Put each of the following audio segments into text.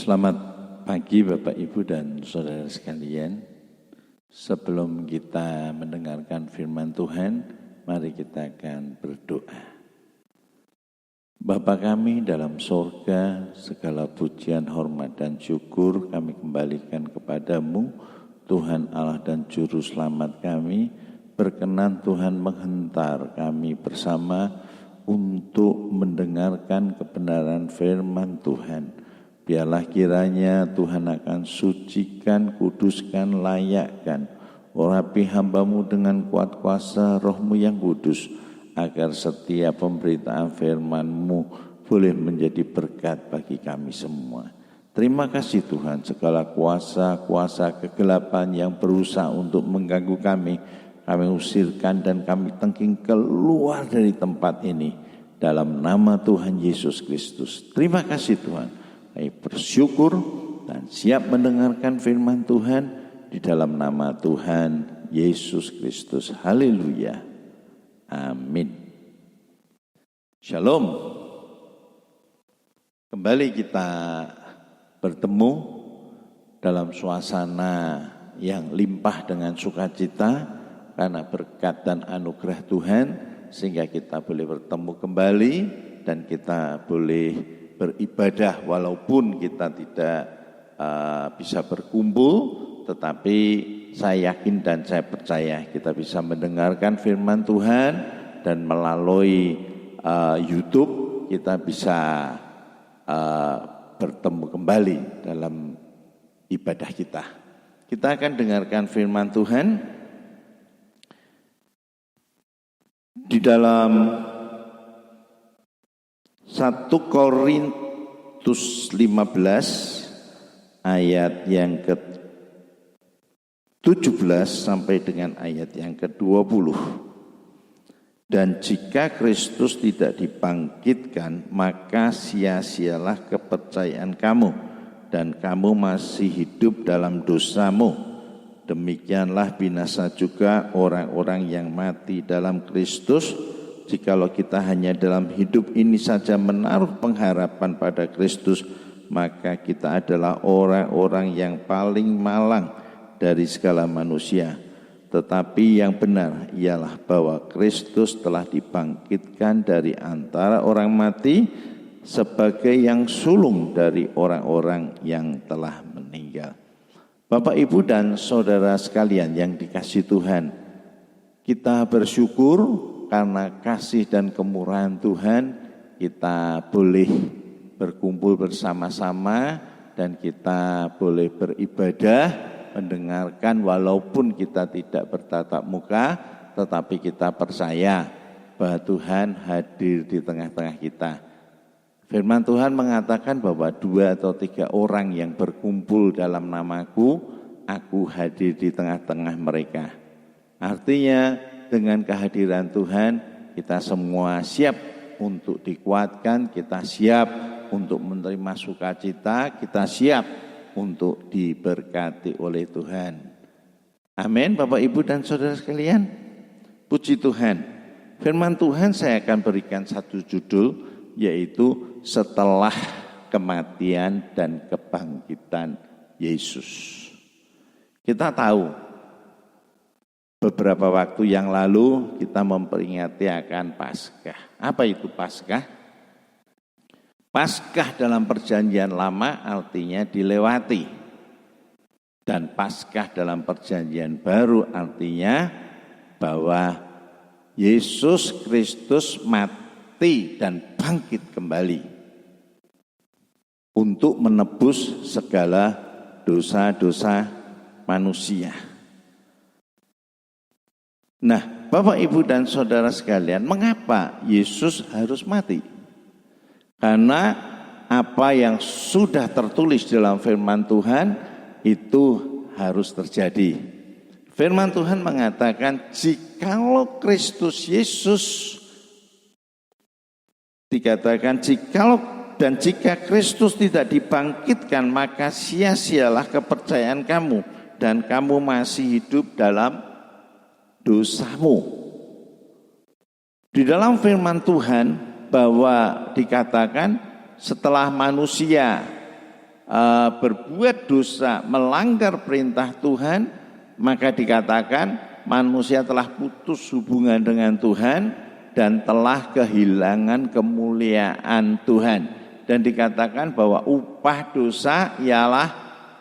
Selamat pagi Bapak Ibu dan Saudara sekalian. Sebelum kita mendengarkan firman Tuhan, mari kita akan berdoa. Bapa kami dalam sorga, segala pujian, hormat dan syukur kami kembalikan kepadamu, Tuhan Allah dan Juru Selamat kami. Berkenan Tuhan menghentar kami bersama untuk mendengarkan kebenaran firman Tuhan. Biarlah kiranya Tuhan akan sucikan, kuduskan, layakkan, urapi hamba-Mu dengan kuat kuasa Roh-Mu yang kudus, agar setiap pemberitaan firman-Mu boleh menjadi berkat bagi kami semua. Terima kasih Tuhan, segala kuasa kegelapan yang berusaha untuk mengganggu kami usirkan dan kami tengking keluar dari tempat ini, dalam nama Tuhan Yesus Kristus. Terima kasih Tuhan. Kami bersyukur dan siap mendengarkan firman Tuhan di dalam nama Tuhan Yesus Kristus. Haleluya. Amin. Shalom. Kembali kita bertemu dalam suasana yang limpah dengan sukacita karena berkat dan anugerah Tuhan, sehingga kita boleh bertemu kembali dan kita boleh beribadah walaupun kita tidak bisa berkumpul, tetapi saya yakin dan saya percaya kita bisa mendengarkan firman Tuhan dan melalui YouTube kita bisa bertemu kembali dalam ibadah kita. Kita akan dengarkan firman Tuhan di dalam 1 Korintus 15 ayat yang ke-17 sampai dengan ayat yang ke-20. Dan jika Kristus tidak dibangkitkan, maka sia-sialah kepercayaan kamu, dan kamu masih hidup dalam dosamu. Demikianlah binasa juga orang-orang yang mati dalam Kristus. Jikalau kita hanya dalam hidup ini saja menaruh pengharapan pada Kristus, maka kita adalah orang-orang yang paling malang dari segala manusia. Tetapi yang benar ialah bahwa Kristus telah dibangkitkan dari antara orang mati sebagai yang sulung dari orang-orang yang telah meninggal. Bapak, Ibu, dan Saudara sekalian yang dikasihi Tuhan, kita bersyukur karena kasih dan kemurahan Tuhan kita boleh berkumpul bersama-sama dan kita boleh beribadah, mendengarkan walaupun kita tidak bertatap muka, tetapi kita percaya bahwa Tuhan hadir di tengah-tengah kita. Firman Tuhan mengatakan bahwa 2 atau 3 orang yang berkumpul dalam namaku, aku hadir di tengah-tengah mereka. Artinya dengan kehadiran Tuhan kita semua siap untuk dikuatkan, kita siap untuk menerima sukacita, kita siap untuk diberkati oleh Tuhan. Amin. Bapak, Ibu, dan Saudara sekalian, puji Tuhan. Firman Tuhan saya akan berikan satu judul, yaitu setelah kematian dan kebangkitan Yesus. Kita tahu beberapa waktu yang lalu kita memperingati akan Paskah. Apa itu Paskah? Paskah dalam perjanjian lama artinya dilewati. Dan Paskah dalam perjanjian baru artinya bahwa Yesus Kristus mati dan bangkit kembali untuk menebus segala dosa-dosa manusia. Nah, Bapak, Ibu, dan Saudara sekalian, mengapa Yesus harus mati? Karena apa yang sudah tertulis dalam firman Tuhan itu harus terjadi. Firman Tuhan mengatakan, jikalau Kristus Yesus dikatakan jika Kristus tidak dibangkitkan, maka sia-sialah kepercayaan kamu dan kamu masih hidup dalam dosamu. Di dalam firman Tuhan bahwa dikatakan setelah manusia berbuat dosa, melanggar perintah Tuhan, maka dikatakan manusia telah putus hubungan dengan Tuhan dan telah kehilangan kemuliaan Tuhan. Dan dikatakan bahwa upah dosa ialah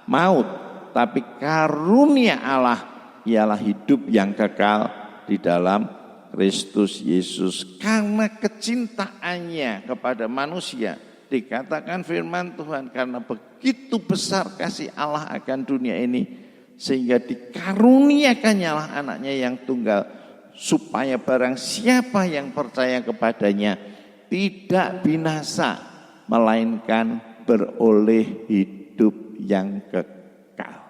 maut, tapi karunia Allah ialah hidup yang kekal di dalam Kristus Yesus. Karena kecintaannya kepada manusia, dikatakan firman Tuhan, karena begitu besar kasih Allah akan dunia ini, sehingga dikaruniakannya lah anaknya yang tunggal, supaya barang siapa yang percaya kepadanya tidak binasa, melainkan beroleh hidup yang kekal.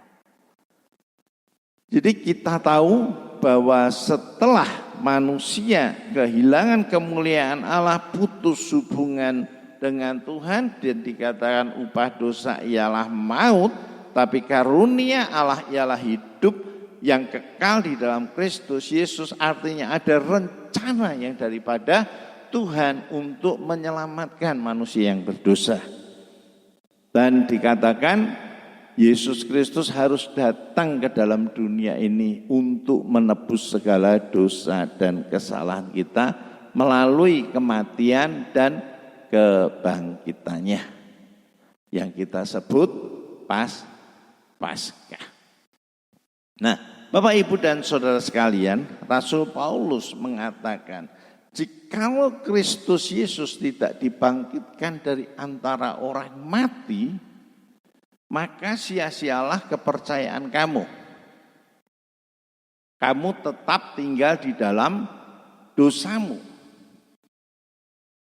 Jadi kita tahu bahwa setelah manusia kehilangan kemuliaan Allah, putus hubungan dengan Tuhan, dan dikatakan upah dosa ialah maut, tapi karunia Allah ialah hidup yang kekal di dalam Kristus Yesus. Artinya ada rencana yang daripada Tuhan untuk menyelamatkan manusia yang berdosa. Dan dikatakan Yesus Kristus harus datang ke dalam dunia ini untuk menebus segala dosa dan kesalahan kita melalui kematian dan kebangkitannya, yang kita sebut Paskah. Nah, Bapak Ibu dan Saudara sekalian, Rasul Paulus mengatakan, jikalau Kristus Yesus tidak dibangkitkan dari antara orang mati, maka sia-sialah kepercayaan kamu. Kamu tetap tinggal di dalam dosamu,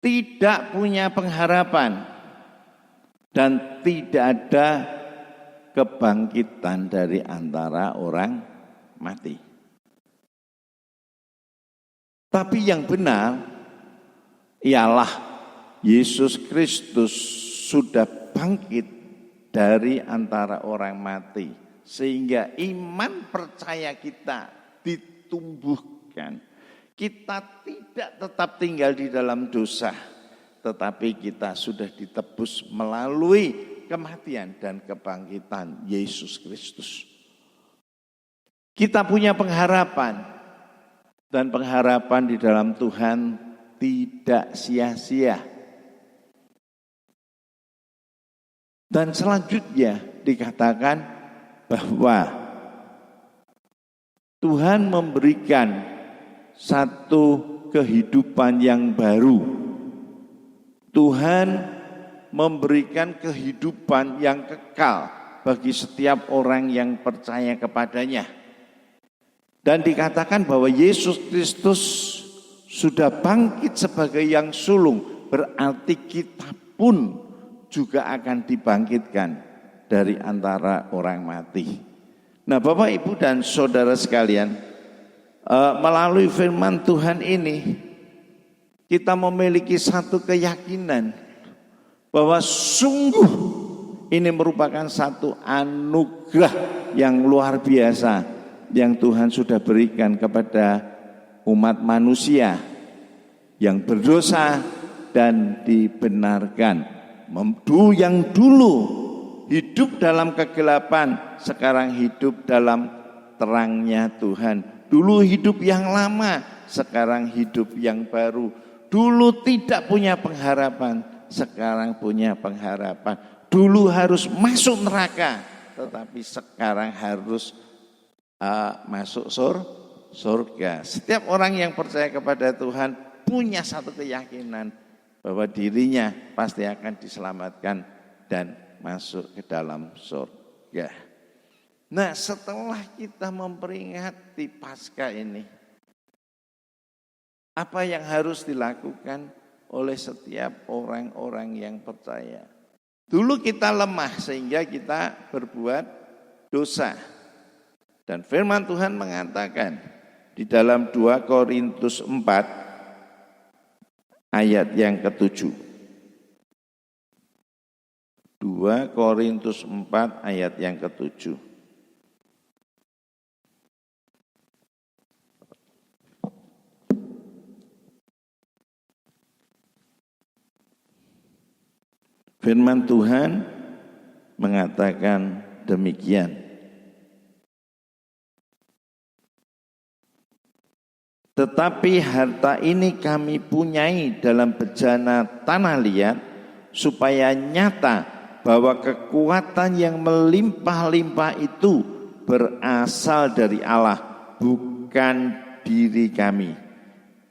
tidak punya pengharapan, dan tidak ada kebangkitan dari antara orang mati. Tapi yang benar ialah Yesus Kristus sudah bangkit dari antara orang mati, sehingga iman percaya kita ditumbuhkan. Kita tidak tetap tinggal di dalam dosa, tetapi kita sudah ditebus melalui kematian dan kebangkitan Yesus Kristus. Kita punya pengharapan, dan pengharapan di dalam Tuhan tidak sia-sia. Dan selanjutnya dikatakan bahwa Tuhan memberikan satu kehidupan yang baru. Tuhan memberikan kehidupan yang kekal bagi setiap orang yang percaya kepadanya. Dan dikatakan bahwa Yesus Kristus sudah bangkit sebagai yang sulung, berarti kita pun juga akan dibangkitkan dari antara orang mati. Nah, Bapak Ibu dan Saudara sekalian, melalui firman Tuhan ini kita memiliki satu keyakinan bahwa sungguh ini merupakan satu anugerah yang luar biasa yang Tuhan sudah berikan kepada umat manusia yang berdosa dan dibenarkan. Yang dulu hidup dalam kegelapan, sekarang hidup dalam terangnya Tuhan. Dulu hidup yang lama, sekarang hidup yang baru. Dulu tidak punya pengharapan, sekarang punya pengharapan. Dulu harus masuk neraka, tetapi sekarang harus masuk surga. Setiap orang yang percaya kepada Tuhan punya satu keyakinan bahwa dirinya pasti akan diselamatkan dan masuk ke dalam surga. Nah, setelah kita memperingati Paskah ini, apa yang harus dilakukan oleh setiap orang-orang yang percaya? Dulu kita lemah sehingga kita berbuat dosa. Dan firman Tuhan mengatakan di dalam 2 Korintus 4 ayat yang ke-7. 2 Korintus 4 ayat yang ke-7. Firman Tuhan mengatakan demikian. Tetapi harta ini kami punyai dalam bejana tanah liat, supaya nyata bahwa kekuatan yang melimpah-limpah itu berasal dari Allah, bukan diri kami.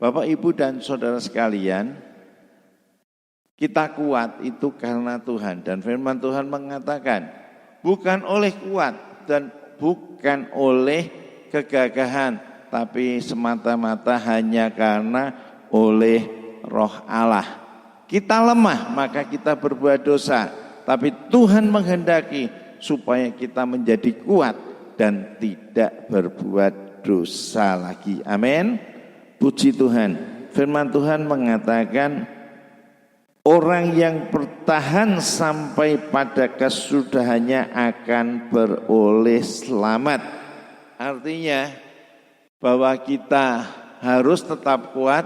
Bapak, Ibu, dan saudara sekalian, kita kuat itu karena Tuhan. Dan firman Tuhan mengatakan, bukan oleh kuat dan bukan oleh kegagahan, tapi semata-mata hanya karena oleh Roh Allah. Kita lemah, maka kita berbuat dosa. Tapi Tuhan menghendaki supaya kita menjadi kuat dan tidak berbuat dosa lagi. Amin. Puji Tuhan. Firman Tuhan mengatakan, orang yang bertahan sampai pada kesudahannya akan beroleh selamat. Artinya bahwa kita harus tetap kuat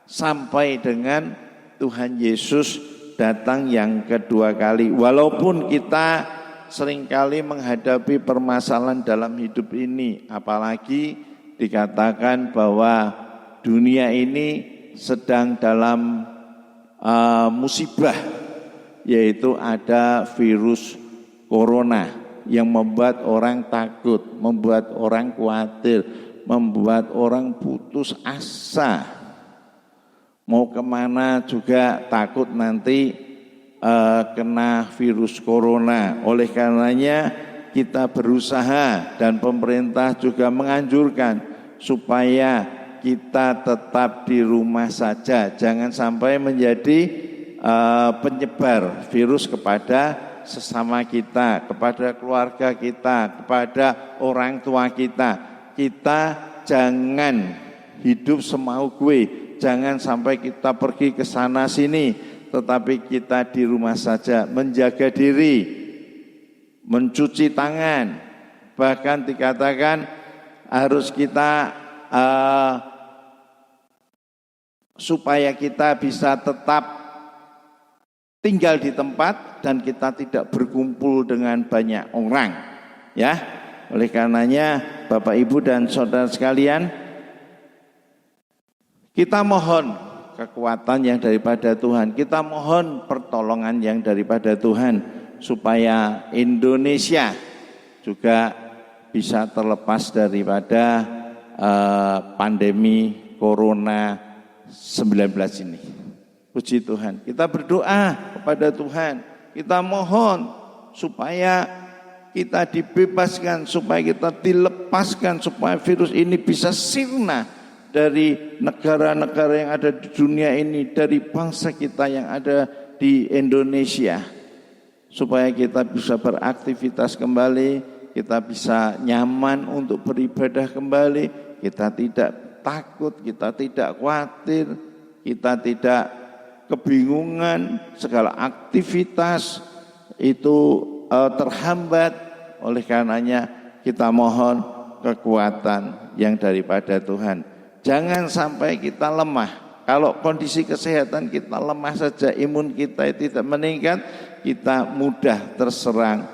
sampai dengan Tuhan Yesus datang yang kedua kali. Walaupun kita seringkali menghadapi permasalahan dalam hidup ini, apalagi dikatakan bahwa dunia ini sedang dalam musibah, yaitu ada virus corona yang membuat orang takut, membuat orang khawatir, membuat orang putus asa. Mau kemana juga takut nanti kena virus corona. Oleh karenanya kita berusaha dan pemerintah juga menganjurkan supaya kita tetap di rumah saja. Jangan sampai menjadi penyebar virus kepada sesama kita, kepada keluarga kita, kepada orang tua kita. Kita jangan hidup semau gue. Jangan sampai kita pergi ke sana sini, tetapi kita di rumah saja, menjaga diri, mencuci tangan. Bahkan dikatakan harus kita supaya kita bisa tetap tinggal di tempat dan kita tidak berkumpul dengan banyak orang. Ya, oleh karenanya Bapak, Ibu, dan saudara sekalian, kita mohon kekuatan yang daripada Tuhan, kita mohon pertolongan yang daripada Tuhan, supaya Indonesia juga bisa terlepas daripada pandemi Corona 19 ini. Puji Tuhan, kita berdoa kepada Tuhan, kita mohon supaya kita dibebaskan, supaya kita dilepaskan, supaya virus ini bisa sirna dari negara-negara yang ada di dunia ini, dari bangsa kita yang ada di Indonesia, supaya kita bisa beraktivitas kembali, kita bisa nyaman untuk beribadah kembali, kita tidak takut, kita tidak khawatir, kita tidak kebingungan, segala aktivitas itu terhambat. Oleh karenanya kita mohon kekuatan yang daripada Tuhan. Jangan sampai kita lemah. Kalau kondisi kesehatan kita lemah saja, imun kita tidak meningkat, kita mudah terserang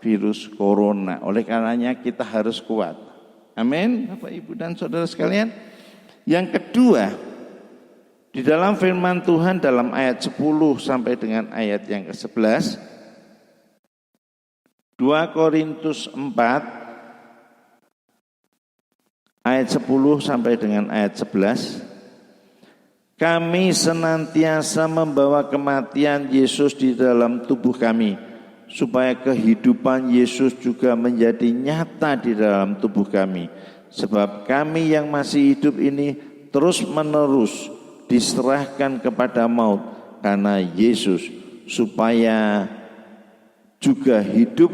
virus corona. Oleh karenanya kita harus kuat. Amin, Bapak, Ibu, dan saudara sekalian. Yang kedua, di dalam firman Tuhan dalam ayat 10 sampai dengan ayat yang ke-11, 2 Korintus 4 ayat 10 sampai dengan ayat 11, kami senantiasa membawa kematian Yesus di dalam tubuh kami, supaya kehidupan Yesus juga menjadi nyata di dalam tubuh kami. Sebab kami yang masih hidup ini terus menerus diserahkan kepada maut karena Yesus, supaya juga hidup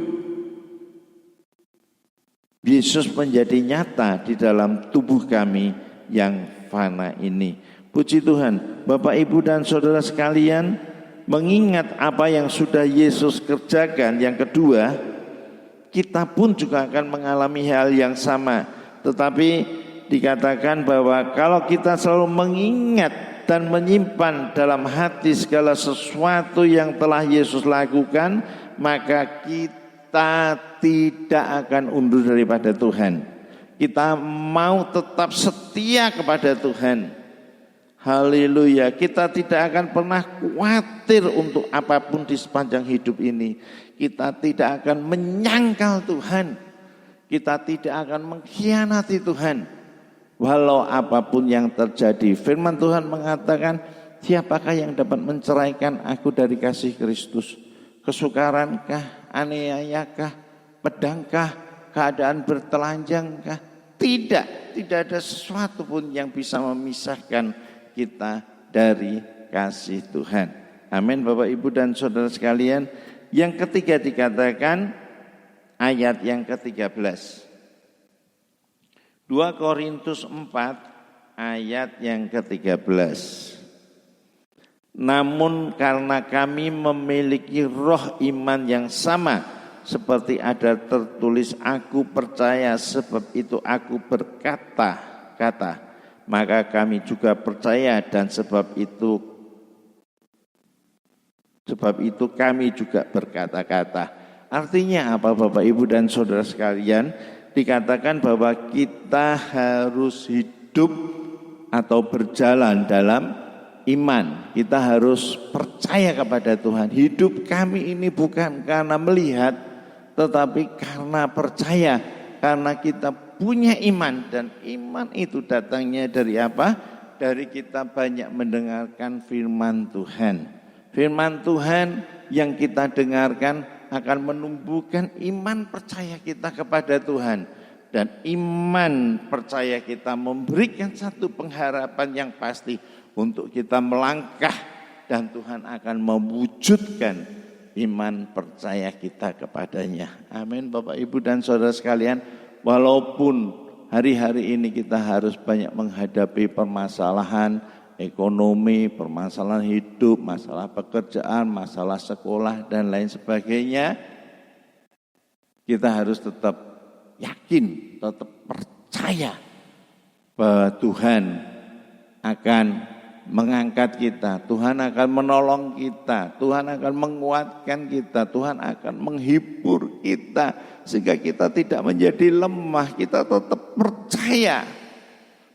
Yesus menjadi nyata di dalam tubuh kami yang fana ini. Puji Tuhan, Bapak, Ibu, dan saudara sekalian, mengingat apa yang sudah Yesus kerjakan. Yang kedua, kita pun juga akan mengalami hal yang sama. Tetapi dikatakan bahwa kalau kita selalu mengingat dan menyimpan dalam hati segala sesuatu yang telah Yesus lakukan, maka kita tidak akan undur daripada Tuhan. Kita mau tetap setia kepada Tuhan. Haleluya, kita tidak akan pernah khawatir untuk apapun di sepanjang hidup ini. Kita tidak akan menyangkal Tuhan. Kita tidak akan mengkhianati Tuhan. Walau apapun yang terjadi, firman Tuhan mengatakan, siapakah yang dapat menceraikan aku dari kasih Kristus? Kesukarankah, aniayakah, pedangkah, keadaan bertelanjangkah? Tidak ada sesuatu pun yang bisa memisahkan kita dari kasih Tuhan. Amin Bapak Ibu dan Saudara sekalian. Yang ketiga dikatakan ayat yang ke-13. 2 Korintus 4 ayat yang ke-13. Namun karena kami memiliki roh iman yang sama, seperti ada tertulis, aku percaya sebab itu aku berkata-kata. Maka kami juga percaya dan sebab itu kami juga berkata-kata. Artinya apa Bapak Ibu dan Saudara sekalian? Dikatakan bahwa kita harus hidup atau berjalan dalam iman. Kita harus percaya kepada Tuhan. Hidup kami ini bukan karena melihat, tetapi karena percaya. Karena kita punya iman, dan iman itu datangnya dari apa? Dari kita banyak mendengarkan firman Tuhan. Firman Tuhan yang kita dengarkan akan menumbuhkan iman percaya kita kepada Tuhan. Dan iman percaya kita memberikan satu pengharapan yang pasti untuk kita melangkah, dan Tuhan akan mewujudkan iman percaya kita kepadanya. Amin Bapak Ibu dan Saudara sekalian. Walaupun hari-hari ini kita harus banyak menghadapi permasalahan ekonomi, permasalahan hidup, masalah pekerjaan, masalah sekolah dan lain sebagainya, kita harus tetap yakin, tetap percaya bahwa Tuhan akan mengangkat kita, Tuhan akan menolong kita, Tuhan akan menguatkan kita, Tuhan akan menghibur kita, sehingga kita tidak menjadi lemah, kita tetap percaya.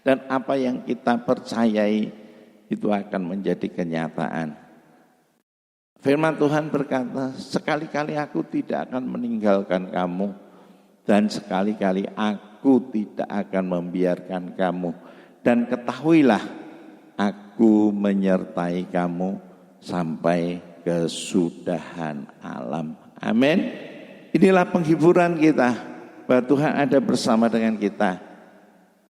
Dan apa yang kita percayai itu akan menjadi kenyataan. Firman Tuhan berkata, sekali-kali aku tidak akan meninggalkan kamu, dan sekali-kali aku tidak akan membiarkan kamu. Dan ketahuilah, aku menyertai kamu sampai kesudahan alam. Amin. Inilah penghiburan kita, bahwa Tuhan ada bersama dengan kita.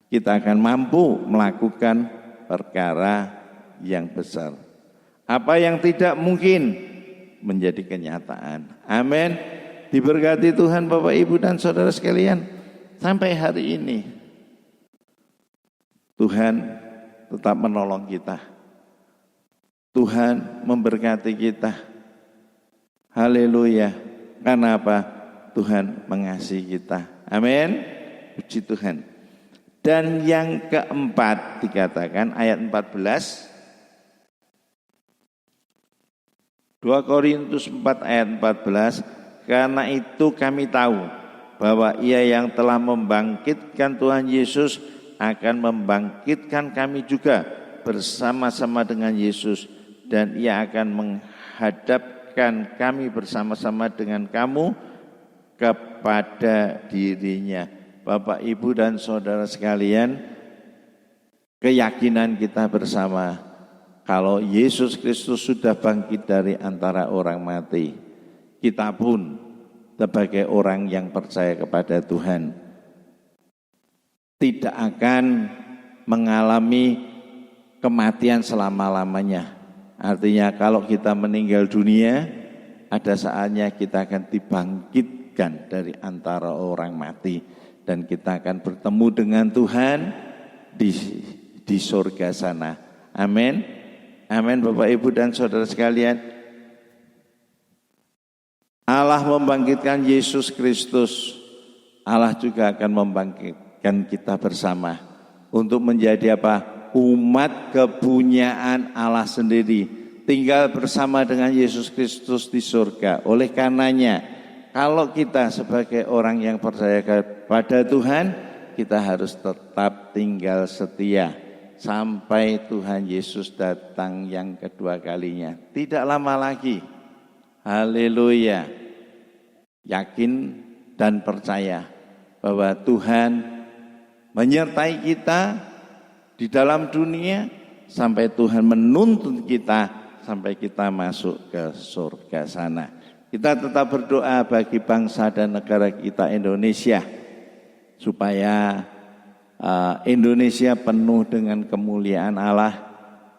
Kita akan mampu melakukan perkara yang besar. Apa yang tidak mungkin menjadi kenyataan. Amin. Diberkati Tuhan Bapak Ibu dan Saudara sekalian. Sampai hari ini Tuhan tetap menolong kita. Tuhan memberkati kita. Haleluya. Karena apa? Tuhan mengasihi kita. Amin. Puji Tuhan. Dan yang keempat dikatakan ayat 14. 2 Korintus 4 ayat 14. Karena itu kami tahu bahwa Ia yang telah membangkitkan Tuhan Yesus akan membangkitkan kami juga bersama-sama dengan Yesus, dan Ia akan menghadapkan kami bersama-sama dengan kamu kepada dirinya. Bapak, Ibu, dan Saudara sekalian, keyakinan kita bersama, kalau Yesus Kristus sudah bangkit dari antara orang mati, kita pun sebagai orang yang percaya kepada Tuhan tidak akan mengalami kematian selama-lamanya. Artinya kalau kita meninggal dunia, ada saatnya kita akan dibangkitkan dari antara orang mati, dan kita akan bertemu dengan Tuhan di surga sana. Amin. Amin Bapak Ibu dan Saudara sekalian. Allah membangkitkan Yesus Kristus. Allah juga akan membangkitkan kita bersama untuk menjadi apa? Umat kepunyaan Allah sendiri, tinggal bersama dengan Yesus Kristus di surga. Oleh karenanya, kalau kita sebagai orang yang percaya kepada Tuhan, kita harus tetap tinggal setia sampai Tuhan Yesus datang yang kedua kalinya. Tidak lama lagi. Haleluya. Yakin dan percaya bahwa Tuhan menyertai kita di dalam dunia sampai Tuhan menuntun kita sampai kita masuk ke surga sana. Kita tetap berdoa bagi bangsa dan negara kita Indonesia supaya Indonesia penuh dengan kemuliaan Allah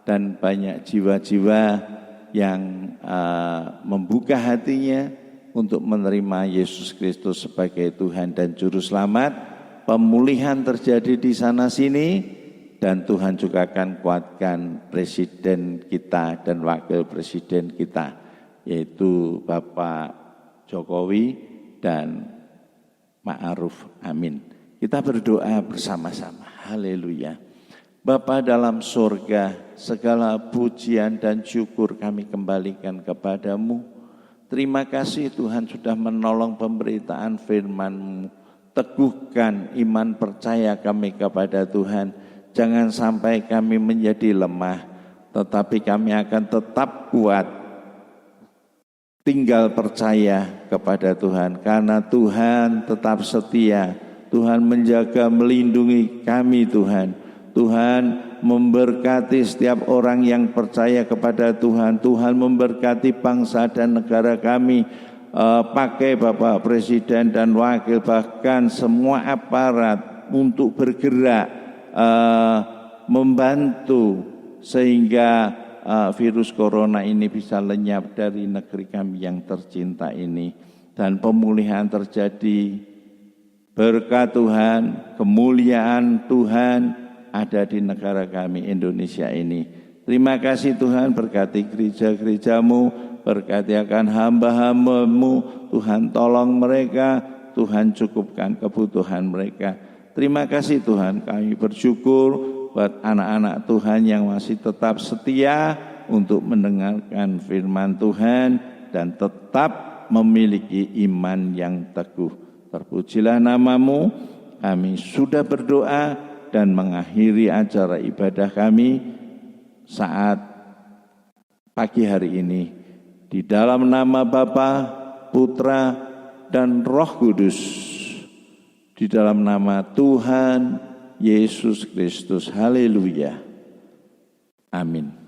dan banyak jiwa-jiwa yang membuka hatinya untuk menerima Yesus Kristus sebagai Tuhan dan Juru Selamat. Pemulihan terjadi di sana sini dan Tuhan juga akan kuatkan presiden kita dan wakil presiden kita, yaitu Bapak Jokowi dan Ma'ruf Amin. Kita berdoa bersama-sama. Haleluya. Bapa dalam surga, segala pujian dan syukur kami kembalikan kepadamu. Terima kasih Tuhan sudah menolong pemberitaan firman-Mu. Teguhkan iman percaya kami kepada Tuhan. Jangan sampai kami menjadi lemah, tetapi kami akan tetap kuat. Tinggal percaya kepada Tuhan, karena Tuhan tetap setia. Tuhan menjaga, melindungi kami Tuhan. Tuhan memberkati setiap orang yang percaya kepada Tuhan. Tuhan memberkati bangsa dan negara kami. Pakai Bapak Presiden dan Wakil, bahkan semua aparat untuk bergerak membantu sehingga virus corona ini bisa lenyap dari negeri kami yang tercinta ini. Dan pemulihan terjadi, berkat Tuhan, kemuliaan Tuhan ada di negara kami Indonesia ini. Terima kasih Tuhan, berkati gereja-gerejamu, berkati akan hamba-hamba-Mu. Tuhan tolong mereka, Tuhan cukupkan kebutuhan mereka. Terima kasih Tuhan, kami bersyukur buat anak-anak Tuhan yang masih tetap setia untuk mendengarkan firman Tuhan dan tetap memiliki iman yang teguh. Terpujilah nama-Mu, kami sudah berdoa dan mengakhiri acara ibadah kami saat pagi hari ini. Di dalam nama Bapa, Putra, dan Roh Kudus. Di dalam nama Tuhan Yesus Kristus. Haleluya. Amin.